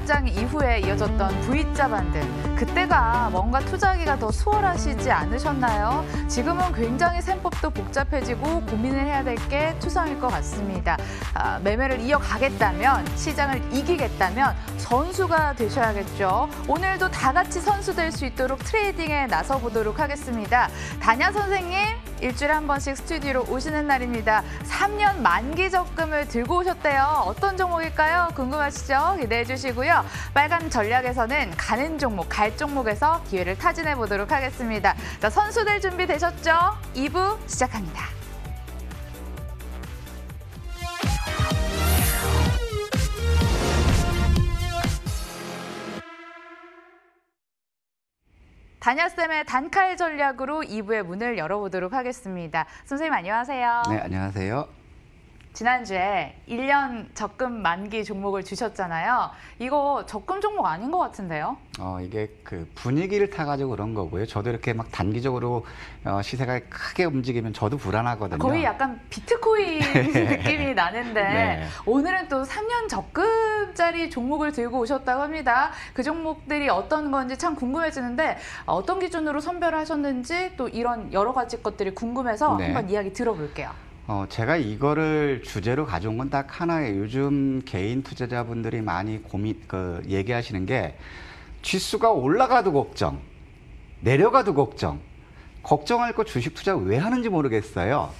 상장 이후에 이어졌던 V자 반등. 그때가 뭔가 투자하기가 더 수월하시지 않으셨나요? 지금은 굉장히 셈법도 복잡해지고 고민을 해야 될 게 투성일 것 같습니다. 매매를 이어가겠다면, 시장을 이기겠다면 선수가 되셔야겠죠. 오늘도 다 같이 선수 될 수 있도록 트레이딩에 나서보도록 하겠습니다. 다냐 선생님, 일주일에 한 번씩 스튜디오로 오시는 날입니다. 3년 만기 적금을 들고 오셨대요. 어떤 종목일까요? 궁금하시죠? 기대해 주시고요. 빨간 전략에서는 가는 종목, 갈 종목에서 기회를 타진해 보도록 하겠습니다. 자, 선수들 준비되셨죠? 2부 시작합니다. 다냐쌤의 단칼 전략으로 2부의 문을 열어보도록 하겠습니다. 선생님 안녕하세요. 네, 안녕하세요. 지난주에 1년 적금 만기 종목을 주셨잖아요. 이거 적금 종목 아닌 것 같은데요? 이게 그 분위기를 타가지고 그런 거고요. 저도 이렇게 막 단기적으로 시세가 크게 움직이면 저도 불안하거든요. 거의 약간 비트코인 느낌이 나는데 네. 오늘은 또 3년 적금짜리 종목을 들고 오셨다고 합니다. 그 종목들이 어떤 건지 참 궁금해지는데 어떤 기준으로 선별하셨는지 또 이런 여러 가지 것들이 궁금해서 네. 한번 이야기 들어볼게요. 제가 이거를 주제로 가져온 건 딱 하나예요. 요즘 개인 투자자분들이 많이 얘기하시는 게 지수가 올라가도 걱정, 내려가도 걱정할 거 주식 투자 왜 하는지 모르겠어요.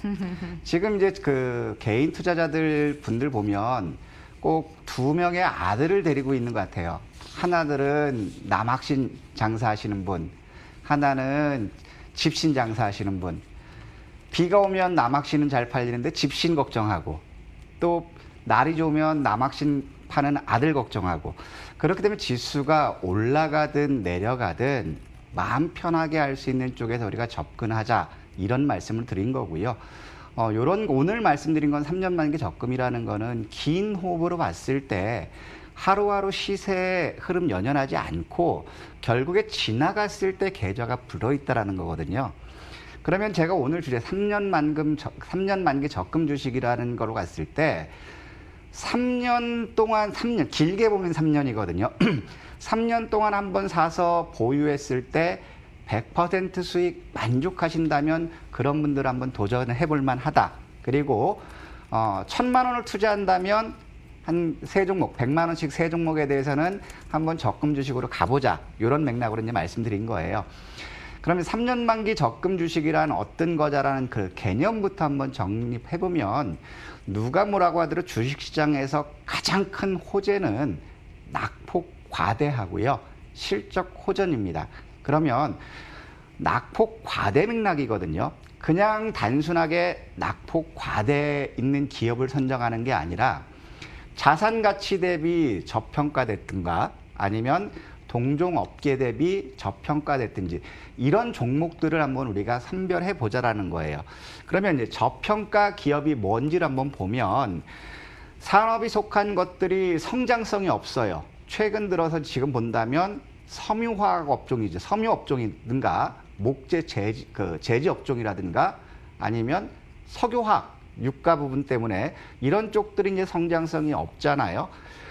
지금 이제 그 개인 투자자들 분들 보면 꼭 2명의 아들을 데리고 있는 것 같아요. 하나들은 남학신 장사하시는 분, 하나는 집신 장사하시는 분. 비가 오면 남학신은 잘 팔리는데 집신 걱정하고, 또 날이 좋으면 남학신 파는 아들 걱정하고, 그렇게 되면 지수가 올라가든 내려가든 마음 편하게 할 수 있는 쪽에서 우리가 접근하자, 이런 말씀을 드린 거고요. 오늘 말씀드린 건 3년 만기 적금이라는 거는 긴 호흡으로 봤을 때 하루하루 시세 흐름 연연하지 않고 결국에 지나갔을 때 계좌가 불어있다라는 거거든요. 그러면 제가 오늘 주제 3년 만기 적금 주식이라는 걸로 갔을 때 3년 동안, 길게 보면 3년이거든요. 3년 동안 한번 사서 보유했을 때 100% 수익 만족하신다면 그런 분들 한번 도전해 볼 만하다. 그리고 1,000만 원을 투자한다면 한 3종목, 100만 원씩 3종목에 대해서는 한번 적금 주식으로 가보자. 이런 맥락으로 이제 말씀드린 거예요. 그러면 3년 만기 적금 주식이란 어떤 거자라는 그 개념부터 한번 정립해보면 누가 뭐라고 하더라도 주식시장에서 가장 큰 호재는 낙폭 과대하고요. 실적 호전입니다. 그러면 낙폭 과대 맥락이거든요. 그냥 단순하게 낙폭 과대 있는 기업을 선정하는 게 아니라 자산 가치 대비 저평가됐든가 아니면 동종업계 대비 저평가됐든지 이런 종목들을 한번 우리가 선별해 보자라는 거예요. 그러면 이제 저평가 기업이 뭔지를 한번 보면 산업이 속한 것들이 성장성이 없어요. 최근 들어서 지금 본다면 섬유화학 업종이죠. 섬유 업종이든가 목재 제지 업종이라든가 아니면 석유화학 유가 부분 때문에 이런 쪽들이 이제 성장성이 없잖아요.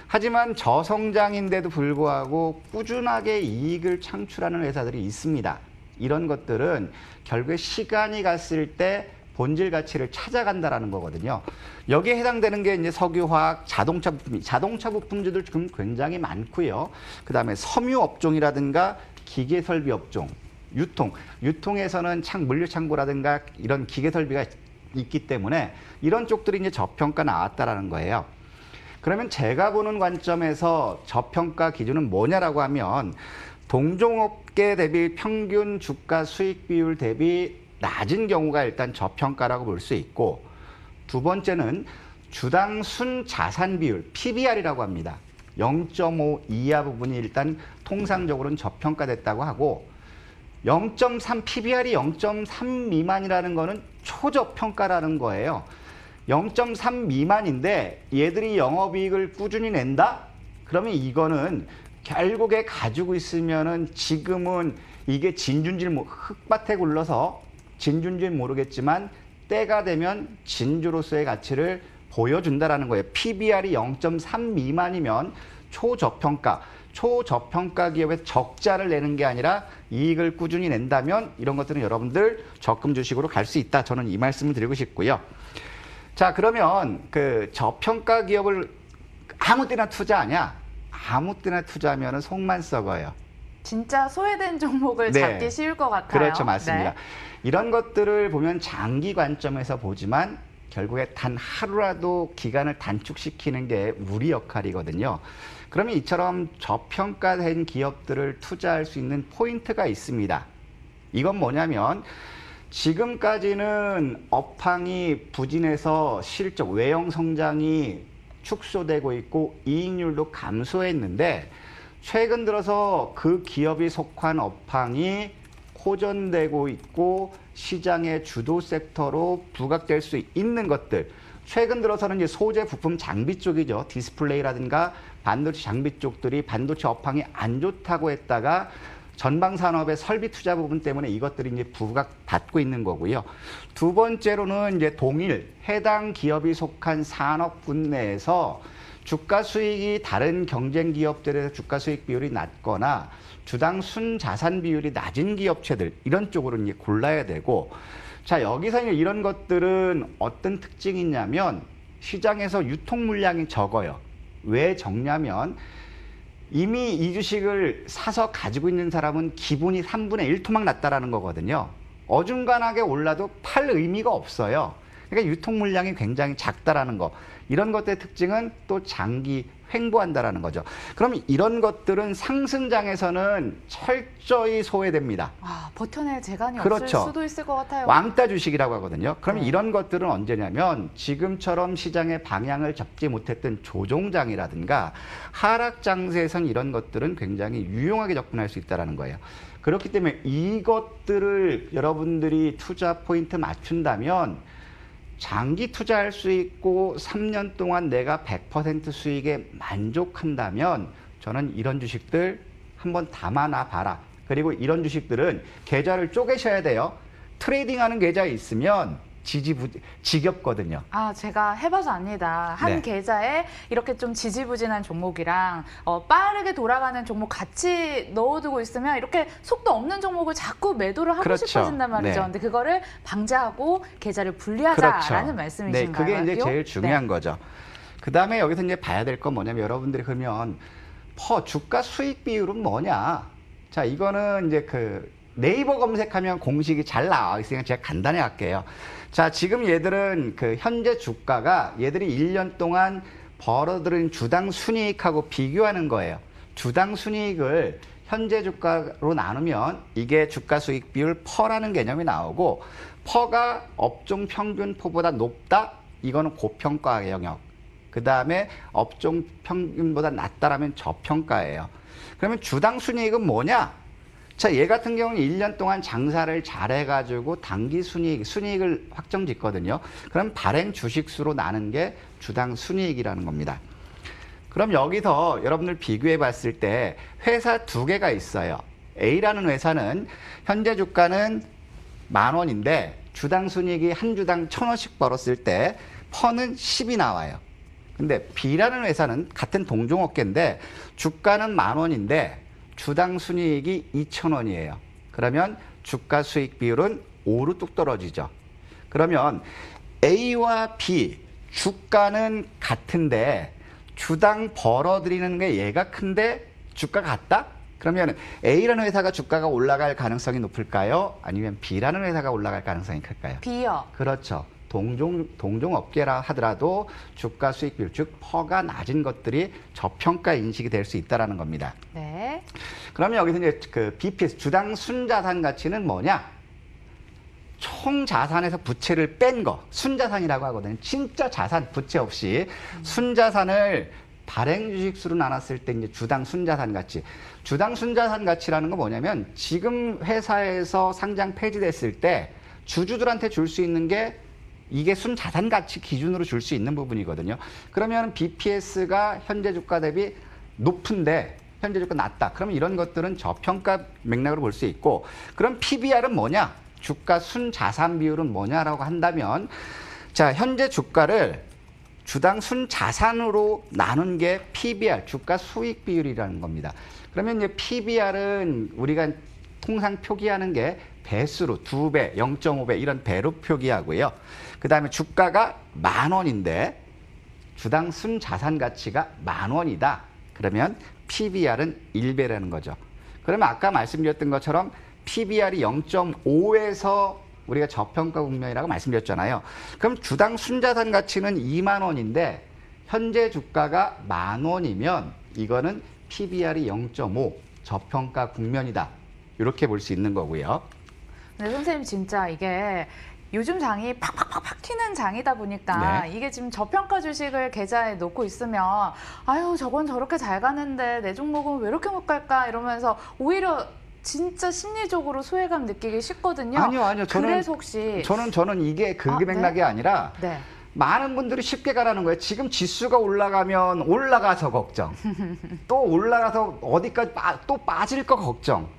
하지만 저성장인데도 불구하고 꾸준하게 이익을 창출하는 회사들이 있습니다. 이런 것들은 결국에 시간이 갔을 때 본질 가치를 찾아간다라는 거거든요. 여기에 해당되는 게 이제 석유화학, 자동차 부품주들 지금 굉장히 많고요. 그다음에 섬유 업종이라든가 기계 설비 업종, 유통에서는 물류 창고라든가 이런 기계 설비가 있기 때문에 이런 쪽들이 이제 저평가 나왔다라는 거예요. 그러면 제가 보는 관점에서 저평가 기준은 뭐냐라고 하면 동종업계 대비 평균 주가 수익 비율 대비 낮은 경우가 일단 저평가라고 볼 수 있고, 두 번째는 주당 순자산 비율 PBR이라고 합니다. 0.5 이하 부분이 일단 통상적으로는 저평가됐다고 하고 0.3 PBR이 0.3 미만이라는 거는 초저평가라는 거예요. 0.3 미만인데 얘들이 영업이익을 꾸준히 낸다? 그러면 이거는 결국에 가지고 있으면은 지금은 이게 흙밭에 굴러서 진주인지 모르겠지만 때가 되면 진주로서의 가치를 보여준다라는 거예요. PBR이 0.3 미만이면 초저평가 기업에 적자를 내는 게 아니라 이익을 꾸준히 낸다면 이런 것들은 여러분들 적금 주식으로 갈 수 있다. 저는 이 말씀을 드리고 싶고요. 자, 그러면 그 저평가 기업을 아무 때나 투자하냐? 아무 때나 투자하면 속만 썩어요. 진짜 소외된 종목을 네. 잡기 쉬울 것 같아요. 그렇죠. 맞습니다. 네. 이런 것들을 보면 장기 관점에서 보지만 결국에 단 하루라도 기간을 단축시키는 게 우리 역할이거든요. 그러면 이처럼 저평가된 기업들을 투자할 수 있는 포인트가 있습니다. 이건 뭐냐면 지금까지는 업황이 부진해서 실적, 외형 성장이 축소되고 있고 이익률도 감소했는데 최근 들어서 그 기업이 속한 업황이 호전되고 있고 시장의 주도 섹터로 부각될 수 있는 것들. 최근 들어서는 이제 소재, 부품, 장비 쪽이죠. 디스플레이라든가 반도체 장비 쪽들이 반도체 업황이 안 좋다고 했다가 전방 산업의 설비 투자 부분 때문에 이것들이 이제 부각받고 있는 거고요. 두 번째로는 이제 동일 해당 기업이 속한 산업군 내에서 주가 수익이 다른 경쟁 기업들에서 주가 수익 비율이 낮거나 주당 순자산 비율이 낮은 기업체들 이런 쪽으로 이제 골라야 되고 자 여기서 이제 이런 것들은 어떤 특징이 있냐면 시장에서 유통 물량이 적어요. 왜 적냐면 이미 이 주식을 사서 가지고 있는 사람은 기본이 3분의 1 토막 났다라는 거거든요. 어중간하게 올라도 팔 의미가 없어요. 그러니까 유통 물량이 굉장히 작다라는 거. 이런 것들의 특징은 또 장기 횡보한다라는 거죠. 그럼 이런 것들은 상승장에서는 철저히 소외됩니다. 아, 버텨낼 재간이 그렇죠. 없을 수도 있을 것 같아요. 왕따 주식이라고 하거든요. 그러면 네. 이런 것들은 언제냐면 지금처럼 시장의 방향을 잡지 못했던 조종장이라든가 하락 장세에선 이런 것들은 굉장히 유용하게 접근할 수 있다는 거예요. 그렇기 때문에 이것들을 여러분들이 투자 포인트 맞춘다면 장기 투자할 수 있고 3년 동안 내가 100% 수익에 만족한다면 저는 이런 주식들 한번 담아놔 봐라. 그리고 이런 주식들은 계좌를 쪼개셔야 돼요. 트레이딩하는 계좌에 있으면 지겹거든요. 아, 제가 해봐서 압니다. 한 네. 계좌에 이렇게 좀 지지부진한 종목이랑 빠르게 돌아가는 종목 같이 넣어두고 있으면 이렇게 속도 없는 종목을 자꾸 매도를 하고 그렇죠. 싶어진단 말이죠. 네. 근데 그거를 방지하고 계좌를 분리하자라는 그렇죠. 말씀이신가요? 네, 그게 이제 제일 중요한 네. 거죠. 그 다음에 여기서 이제 봐야 될 건 뭐냐면 여러분들이 그러면 주가 수익 비율은 뭐냐? 자, 이거는 이제 그 네이버 검색하면 공식이 잘 나와 있으니까 제가 간단히 할게요. 자, 지금 얘들은 그 현재 주가가 얘들이 1년 동안 벌어들인 주당 순이익하고 비교하는 거예요. 주당 순이익을 현재 주가로 나누면 이게 주가 수익 비율 퍼라는 개념이 나오고 퍼가 업종 평균 퍼보다 높다? 이거는 고평가 영역. 그 다음에 업종 평균보다 낮다라면 저평가예요. 그러면 주당 순이익은 뭐냐? 자, 얘 같은 경우는 1년 동안 장사를 잘해가지고 단기 순이익을 확정 짓거든요. 그럼 발행 주식수로 나눈 게 주당 순이익이라는 겁니다. 그럼 여기서 여러분들 비교해 봤을 때 회사 두 개가 있어요. A라는 회사는 현재 주가는 10,000원인데 주당 순이익이 한 주당 1,000원씩 벌었을 때 퍼는 10이 나와요. 근데 B라는 회사는 같은 동종업계인데 주가는 10,000원인데 주당 순이익이 2,000원이에요. 그러면 주가 수익 비율은 5로 뚝 떨어지죠. 그러면 A와 B 주가는 같은데 주당 벌어들이는 게 얘가 큰데 주가가 같다? 그러면 A라는 회사가 주가가 올라갈 가능성이 높을까요? 아니면 B라는 회사가 올라갈 가능성이 클까요? B요. 그렇죠. 동종업계라 하더라도 주가 수익 비율, 즉 퍼가 낮은 것들이 저평가 인식이 될 수 있다는 겁니다. 네. 그러면 여기서 이제 그 BPS, 주당 순자산 가치는 뭐냐? 총 자산에서 부채를 뺀 거, 순자산이라고 하거든요. 진짜 자산, 부채 없이 순자산을 발행 주식수로 나눴을 때 이제 주당 순자산 가치. 주당 순자산 가치라는 건 뭐냐면 지금 회사에서 상장 폐지됐을 때 주주들한테 줄 수 있는 게 이게 순자산 가치 기준으로 줄 수 있는 부분이거든요. 그러면 BPS가 현재 주가 대비 높은데 현재 주가 낮다. 그러면 이런 것들은 저평가 맥락으로 볼 수 있고 그럼 PBR은 뭐냐? 주가 순자산 비율은 뭐냐라고 한다면 자, 현재 주가를 주당 순자산으로 나눈 게 PBR, 주가 수익 비율이라는 겁니다. 그러면 이제 PBR은 우리가 통상 표기하는 게 배수로 2배, 0.5배 이런 배로 표기하고요. 그 다음에 주가가 10,000원인데 주당 순자산 가치가 10,000원이다. 그러면 PBR은 1배라는 거죠. 그러면 아까 말씀드렸던 것처럼 PBR이 0.5에서 우리가 저평가 국면이라고 말씀드렸잖아요. 그럼 주당 순자산 가치는 20,000원인데 현재 주가가 10,000원이면 이거는 PBR이 0.5 저평가 국면이다. 이렇게 볼 수 있는 거고요. 네, 선생님 진짜 이게 요즘 장이 팍팍팍팍 튀는 장이다 보니까 네. 이게 지금 저평가 주식을 계좌에 놓고 있으면 아유 저건 저렇게 잘 가는데 내 종목은 왜 이렇게 못 갈까 이러면서 오히려 진짜 심리적으로 소외감 느끼기 쉽거든요. 아니요. 그래서 혹시 저는 이게 그 아, 맥락이 네? 아니라 네. 많은 분들이 쉽게 가라는 거예요. 지금 지수가 올라가면 올라가서 걱정. 또 올라가서 어디까지 또 빠질 거 걱정.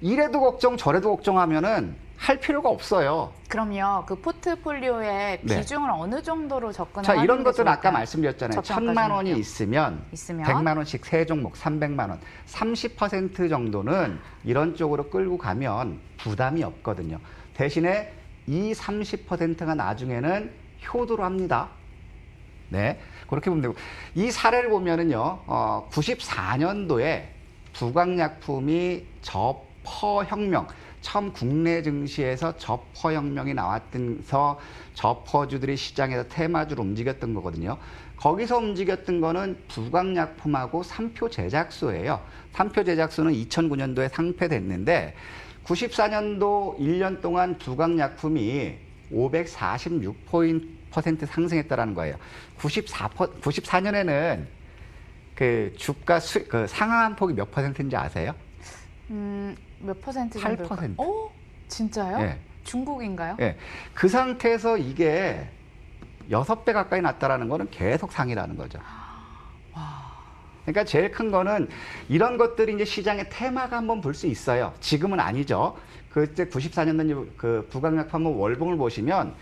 이래도 걱정 저래도 걱정하면은 할 필요가 없어요. 그럼요. 그 포트폴리오의 네. 비중을 어느 정도로 접근을 자, 하는 이런 게 것들은 아까 좋을까요? 말씀드렸잖아요. 저평가 1,000만 원이 종목이요. 있으면 100만 원씩 세 종목 300만 원. 30% 정도는 이런 쪽으로 끌고 가면 부담이 없거든요. 대신에 이 30%가 나중에는 효도로 합니다. 네. 그렇게 보면 되고. 이 사례를 보면은요, 94년도에 부강약품이 저퍼혁명, 처음 국내 증시에서 저퍼혁명이 나왔면서 저퍼주들이 시장에서 테마주로 움직였던 거거든요. 거기서 움직였던 거는 부강약품하고 삼표 제작소예요. 삼표 제작소는 2009년도에 상폐됐는데 94년도 1년 동안 부강약품이 546% 상승했다라는 거예요. 94년에는 그 주가 그 상한 폭이 몇 %인지 아세요? 몇 퍼센트 정도? 8%. 오, 진짜요? 예. 중국인가요? 예. 그 상태에서 이게 6배 가까이 났다라는 거는 계속 상이라는 거죠. 그러니까 제일 큰 거는 이런 것들이 이제 시장의 테마가 한번 볼 수 있어요. 지금은 아니죠. 그때 94년도 그 부강약품 월봉을 보시면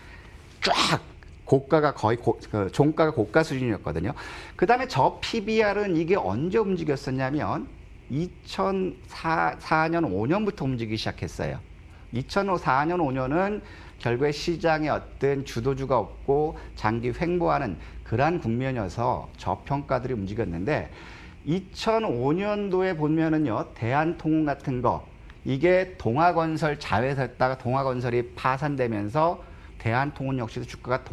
쫙 고가가 거의 그 종가가 고가 수준이었거든요. 그 다음에 저 PBR은 이게 언제 움직였었냐면 2004년, 5년부터 움직이기 시작했어요. 2004년, 5년은 결국에 시장에 어떤 주도주가 없고 장기 횡보하는 그러한 국면이어서 저평가들이 움직였는데 2005년도에 보면은요, 대한통운 같은 거 이게 동아건설 자회사였다가 동아건설이 파산되면서 대한통운 역시도 주가가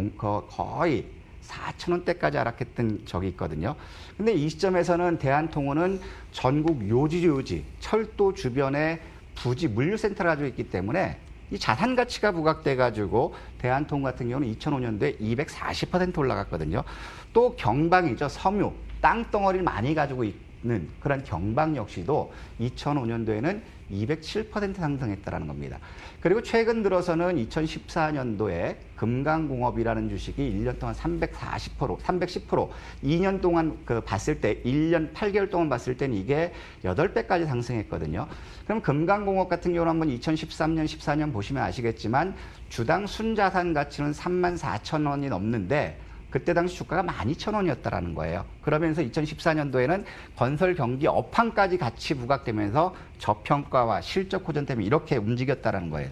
거의 4,000원대까지 하락했던 적이 있거든요. 근데 이 시점에서는 대한통운은 전국 요지, 철도 주변에 부지 물류센터를 가지고 있기 때문에 이 자산 가치가 부각돼가지고 대한통운 같은 경우는 2005년도에 240% 올라갔거든요. 또 경방이죠. 섬유, 땅덩어리를 많이 가지고 있는 그런 경방 역시도 2005년도에는 207% 상승했다는 겁니다. 그리고 최근 들어서는 2014년도에 금강공업이라는 주식이 1년 동안 310%, 2년 동안 그 봤을 때 1년 8개월 동안 봤을 때는 이게 8배까지 상승했거든요. 그럼 금강공업 같은 경우는 한번 2013년, 14년 보시면 아시겠지만 주당 순자산 가치는 34,000원이 넘는데 그때 당시 주가가 12,000원이었다라는 거예요. 그러면서 2014년도에는 건설 경기 업황까지 같이 부각되면서 저평가와 실적 호전 때문에 이렇게 움직였다라는 거예요.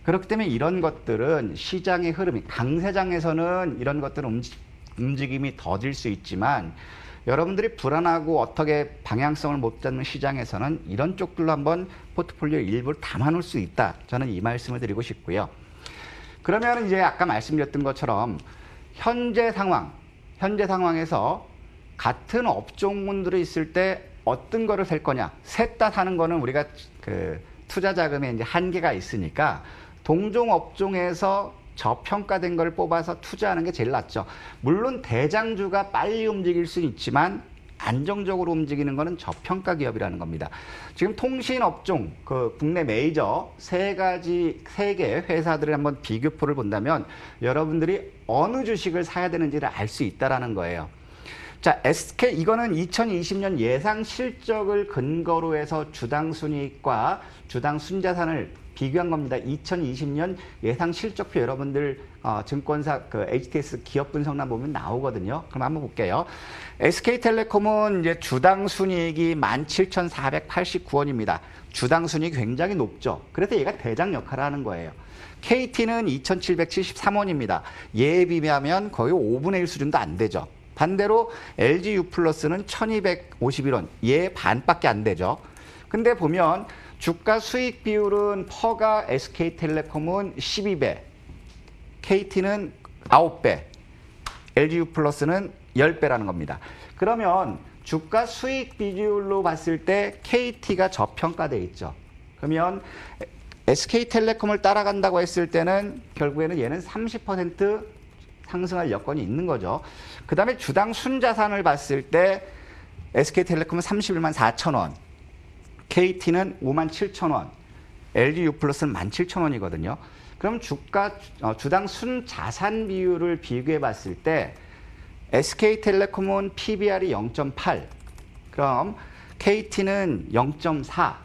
그렇기 때문에 이런 것들은 시장의 흐름이 강세장에서는 이런 것들은 움직임이 더딜 수 있지만 여러분들이 불안하고 어떻게 방향성을 못 잡는 시장에서는 이런 쪽들로 한번 포트폴리오 일부를 담아놓을 수 있다. 저는 이 말씀을 드리고 싶고요. 그러면 이제 아까 말씀드렸던 것처럼 현재 상황에서 같은 업종군들이 있을 때 어떤 거를 살 거냐. 셋 다 사는 거는 우리가 그 투자 자금에 이제 한계가 있으니까 동종 업종에서 저평가된 걸 뽑아서 투자하는 게 제일 낫죠. 물론 대장주가 빨리 움직일 수는 있지만 안정적으로 움직이는 거는 저평가 기업이라는 겁니다. 지금 통신 업종, 그 국내 메이저 세 개 회사들을 한번 비교표를 본다면 여러분들이 어느 주식을 사야 되는지를 알 수 있다라는 거예요. 자, SK 이거는 2020년 예상 실적을 근거로 해서 주당 순이익과 주당 순자산을 비교한 겁니다. 2020년 예상 실적표 여러분들 증권사 그 HTS 기업 분석란 보면 나오거든요. 그럼 한번 볼게요. SK텔레콤은 이제 주당 순이익이 17,489원입니다. 주당 순이익이 굉장히 높죠. 그래서 얘가 대장 역할을 하는 거예요. KT는 2,773원입니다. 얘에 비하면 거의 5분의 1 수준도 안 되죠. 반대로 LG U+는 1,251원. 얘 반밖에 안 되죠. 근데 보면 주가 수익 비율은 퍼가 SK텔레콤은 12배, KT는 9배, LG U+는 10배라는 겁니다. 그러면 주가 수익 비율로 봤을 때 KT가 저평가돼 있죠. 그러면 SK텔레콤을 따라간다고 했을 때는 결국에는 얘는 30% 상승할 여건이 있는 거죠. 그 다음에 주당 순자산을 봤을 때 SK텔레콤은 31만 4천 원, KT는 5만 7천 원, LG U+는 17,000원이거든요. 그럼 주당 순자산 비율을 비교해 봤을 때 SK텔레콤은 PBR이 0.8, 그럼 KT는 0.4,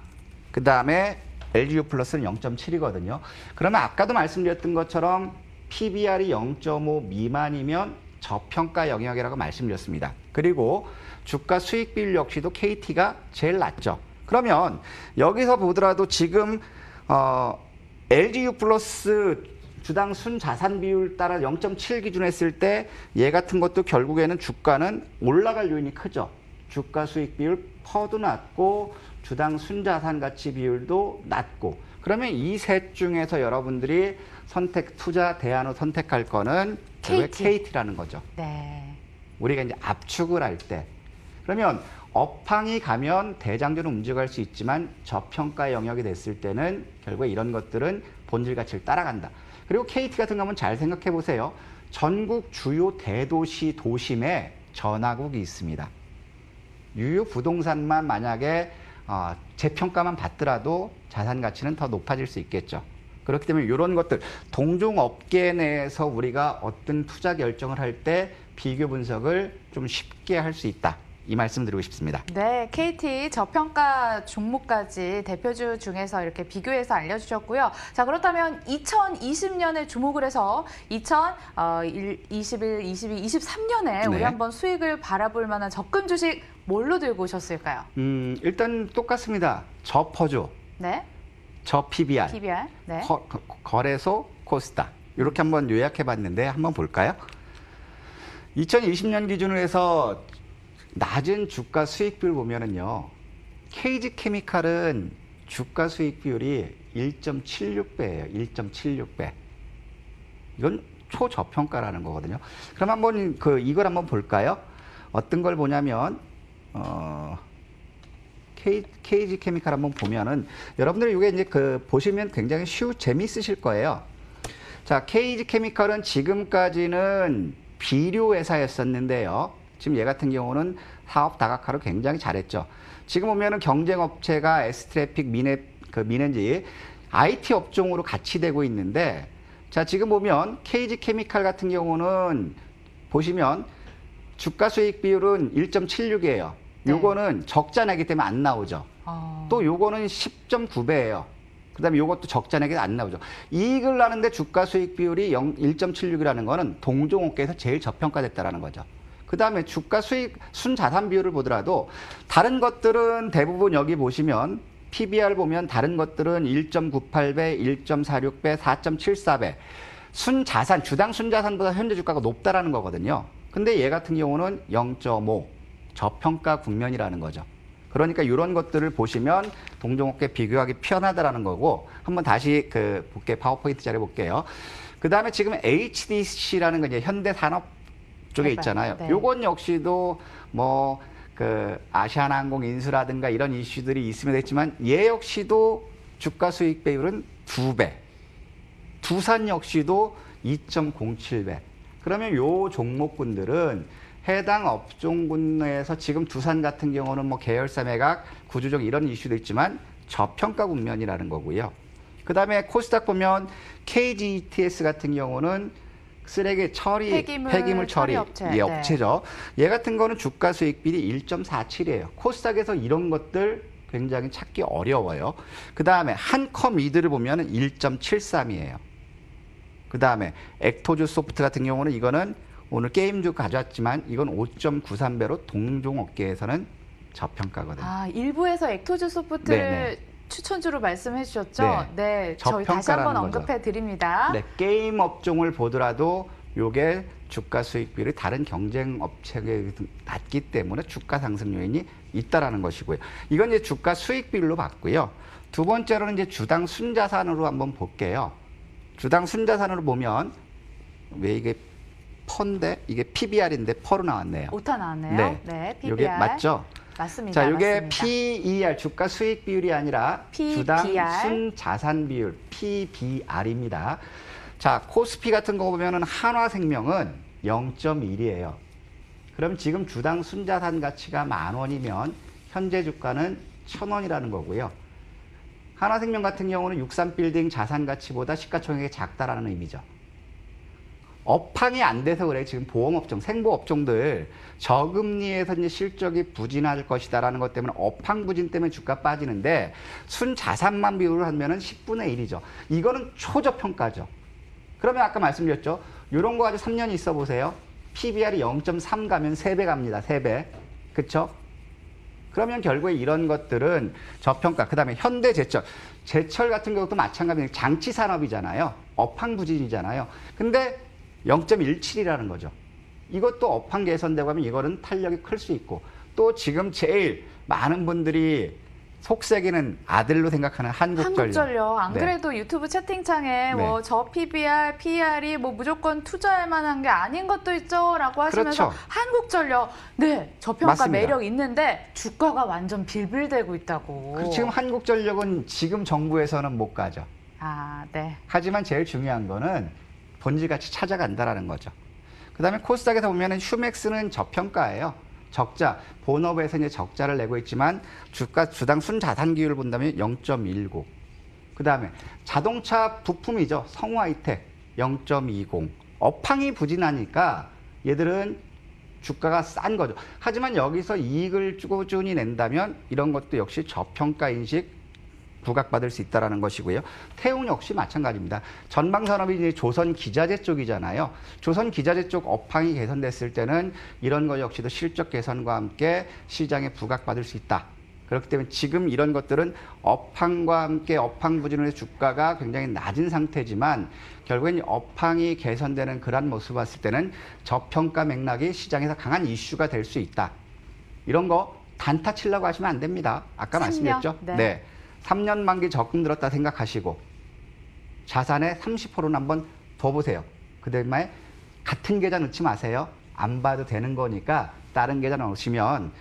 그 다음에 LG U+는 0.7이거든요. 그러면 아까도 말씀드렸던 것처럼 PBR이 0.5 미만이면 저평가 영역이라고 말씀드렸습니다. 그리고 주가 수익 비율 역시도 KT가 제일 낮죠. 그러면 여기서 보더라도 지금 LG U+ 주당 순자산 비율 따라 0.7 기준 했을 때 얘 같은 것도 결국에는 주가는 올라갈 요인이 크죠. 주가 수익 비율 퍼도 낮고 주당 순자산 가치 비율도 낮고, 그러면 이 셋 중에서 여러분들이 투자 대안으로 선택할 거는 KT라는 거죠. 네. 우리가 이제 압축을 할 때. 그러면 업황이 가면 대장주는 움직일 수 있지만 저평가 영역이 됐을 때는 결국에 이런 것들은 본질 가치를 따라간다. 그리고 KT 같은 거 한번 잘 생각해 보세요. 전국 주요 대도시 도심에 전화국이 있습니다. 유효 부동산만 만약에 재평가만 받더라도 자산 가치는 더 높아질 수 있겠죠. 그렇기 때문에 이런 것들, 동종업계 내에서 우리가 어떤 투자 결정을 할 때 비교 분석을 좀 쉽게 할 수 있다. 이 말씀 드리고 싶습니다. 네, KT 저평가 종목까지 대표주 중에서 이렇게 비교해서 알려주셨고요. 자, 그렇다면 2020년에 주목을 해서 2021, 22, 23년에 우리 네. 한번 수익을 바라볼 만한 적금 주식 뭘로 들고 오셨을까요? 일단 똑같습니다. 저퍼주, 네, 저 PBR, PBR. 네. 거래소, 코스닥. 이렇게 한번 요약해 봤는데 한번 볼까요? 2020년 기준으로 해서 낮은 주가 수익 비율 보면은요, KG케미칼은 주가 수익 비율이 1.76배예요. 1.76배. 이건 초저평가라는 거거든요. 그럼 한번 이걸 한번 볼까요? 어떤 걸 보냐면 KG케미칼 한번 보면은 여러분들 이게 이제 보시면 굉장히 재미있으실 거예요. 자, KG케미칼은 지금까지는 비료 회사였었는데요. 지금 얘 같은 경우는 사업 다각화를 굉장히 잘했죠. 지금 보면은 경쟁업체가 S트래픽, 미넨지 IT 업종으로 같이 되고 있는데, 자, 지금 보면 KG케미칼 같은 경우는 보시면 주가 수익 비율은 1.76이에요. 네. 요거는 적자 내기 때문에 안 나오죠. 또 요거는 10.9배예요. 그다음에 요것도 적자 내기 안 나오죠. 이익을 나는데 주가 수익 비율이 1.76이라는 거는 동종업계에서 제일 저평가됐다라는 거죠. 그다음에 주가 수익 순자산 비율을 보더라도 다른 것들은 대부분 여기 보시면 PBR 보면 다른 것들은 1.98배, 1.46배, 4.74배. 순자산, 주당 순자산보다 현재 주가가 높다라는 거거든요. 근데 얘 같은 경우는 0.5 저평가 국면이라는 거죠. 그러니까 이런 것들을 보시면 동종업계 비교하기 편하다라는 거고, 한번 다시 파워포인트 자료 볼게요. 그다음에 지금 HDC라는 건 이제 현대산업 쪽에 있잖아요. 네. 요건 역시도 아시아나항공 인수라든가 이런 이슈들이 있으면 됐지만 얘 역시도 주가 수익 비율은 2배. 두산 역시도 2.07배. 그러면 요 종목군들은 해당 업종군 내에서 지금 두산 같은 경우는 계열사 매각, 구조적 이런 이슈도 있지만 저평가 국면이라는 거고요. 그 다음에 코스닥 보면 KGETS 같은 경우는 쓰레기 처리, 폐기물 처리 업체. 예, 업체죠. 얘 같은 거는 주가 수익 비율이 1.47이에요. 코스닥에서 이런 것들 굉장히 찾기 어려워요. 그 다음에 한컴이드를 보면 1.73이에요. 그다음에 액토주 소프트 같은 경우는 이거는 오늘 게임주 가져왔지만 이건 5.93배로 동종 업계에서는 저평가거든요. 아, 일부에서 액토즈 소프트를 네네. 추천주로 말씀해 주셨죠? 네, 저희 다시 저평가라는 한번 거죠. 언급해 드립니다. 네, 게임 업종을 보더라도 요게 주가 수익 비율이 다른 경쟁 업체에 낮기 때문에 주가 상승 요인이 있다라는 것이고요. 이건 이제 주가 수익 비율로 봤고요. 두 번째로는 이제 주당 순자산으로 한번 볼게요. 주당 순자산으로 보면 왜 이게 퍼인데 이게 PBR인데 퍼로 나왔네요. 오타 나왔네요. 네. 네, PBR. 이게 맞죠? 맞습니다. 자, 이게 맞습니다. PER 주가 수익 비율이 아니라 PBR. 주당 순자산 비율 PBR입니다. 자, 코스피 같은 거 보면은 한화생명은 0.1이에요. 그럼 지금 주당 순자산 가치가 10,000원이면 현재 주가는 1,000원이라는 거고요. 한화생명 같은 경우는 63빌딩 자산 가치보다 시가총액이 작다라는 의미죠. 업황이 안 돼서 그래. 지금 보험업종, 생보업종들 저금리에서 이제 실적이 부진할 것이다라는 것 때문에 업황 부진 때문에 주가 빠지는데 순자산만 비율을 하면은 10분의 1이죠. 이거는 초저평가죠. 그러면 아까 말씀드렸죠. 이런 거 가지고 3년 있어 보세요. PBR이 0.3 가면 3배 갑니다. 3배. 그쵸? 그러면 결국에 이런 것들은 저평가. 그다음에 현대제철. 제철 같은 경우도 마찬가지로 장치산업이잖아요. 업황 부진이잖아요. 근데 0.17이라는 거죠. 이것도 업황 개선되고 하면 이거는 탄력이 클 수 있고 또 지금 제일 많은 분들이 속색이는 아들로 생각하는 한국전력. 한국전력. 안 네. 그래도 유튜브 채팅창에 네. 뭐 저 PBR, PR이 뭐 무조건 투자할 만한 게 아닌 것도 있죠라고 하시면서 그렇죠. 한국전력 네 저평가 맞습니다. 매력 있는데 주가가 완전 빌빌대고 있다고. 지금 한국전력은 지금 정부에서는 못 가죠. 아 네. 하지만 제일 중요한 거는 본질같이 찾아간다라는 거죠. 그다음에 코스닥에서 보면은 휴맥스는 저평가예요. 적자, 본업에서 이제 적자를 내고 있지만 주당 순자산 기율을 본다면 0.19. 그다음에 자동차 부품이죠. 성화이텍 0.20. 업황이 부진하니까 얘들은 주가가 싼 거죠. 하지만 여기서 이익을 꾸준히 낸다면 이런 것도 역시 저평가 인식 부각받을 수 있다는 것이고요. 태웅 역시 마찬가지입니다. 전방산업이 이제 조선기자재 쪽이잖아요. 조선기자재 쪽 업황이 개선됐을 때는 이런 것 역시도 실적 개선과 함께 시장에 부각받을 수 있다. 그렇기 때문에 지금 이런 것들은 업황과 함께 업황 부진으로 주가가 굉장히 낮은 상태지만 결국엔 업황이 개선되는 그런 모습을 봤을 때는 저평가 맥락이 시장에서 강한 이슈가 될 수 있다. 이런 거 단타 치려고 하시면 안 됩니다. 아까 3년? 말씀드렸죠? 네. 3년 만기 적금 들었다 생각하시고 자산의 30%는 한번 더 보세요. 그다음에 같은 계좌 넣지 마세요. 안 봐도 되는 거니까 다른 계좌 넣으시면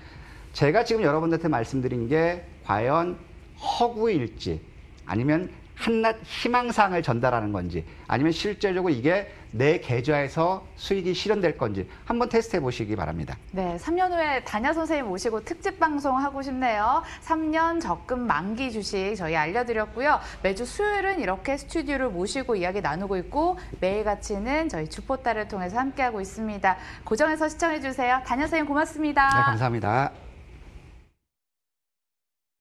제가 지금 여러분들한테 말씀드린 게 과연 허구일지 아니면 한낱 희망사항을 전달하는 건지 아니면 실제적으로 이게 내 계좌에서 수익이 실현될 건지 한번 테스트해 보시기 바랍니다. 네, 3년 후에 다냐 선생님 모시고 특집 방송 하고 싶네요. 3년 적금 만기 주식 저희 알려드렸고요. 매주 수요일은 이렇게 스튜디오를 모시고 이야기 나누고 있고 매일같이는 저희 주포따를 통해서 함께하고 있습니다. 고정해서 시청해주세요. 다냐 선생님 고맙습니다. 네, 감사합니다.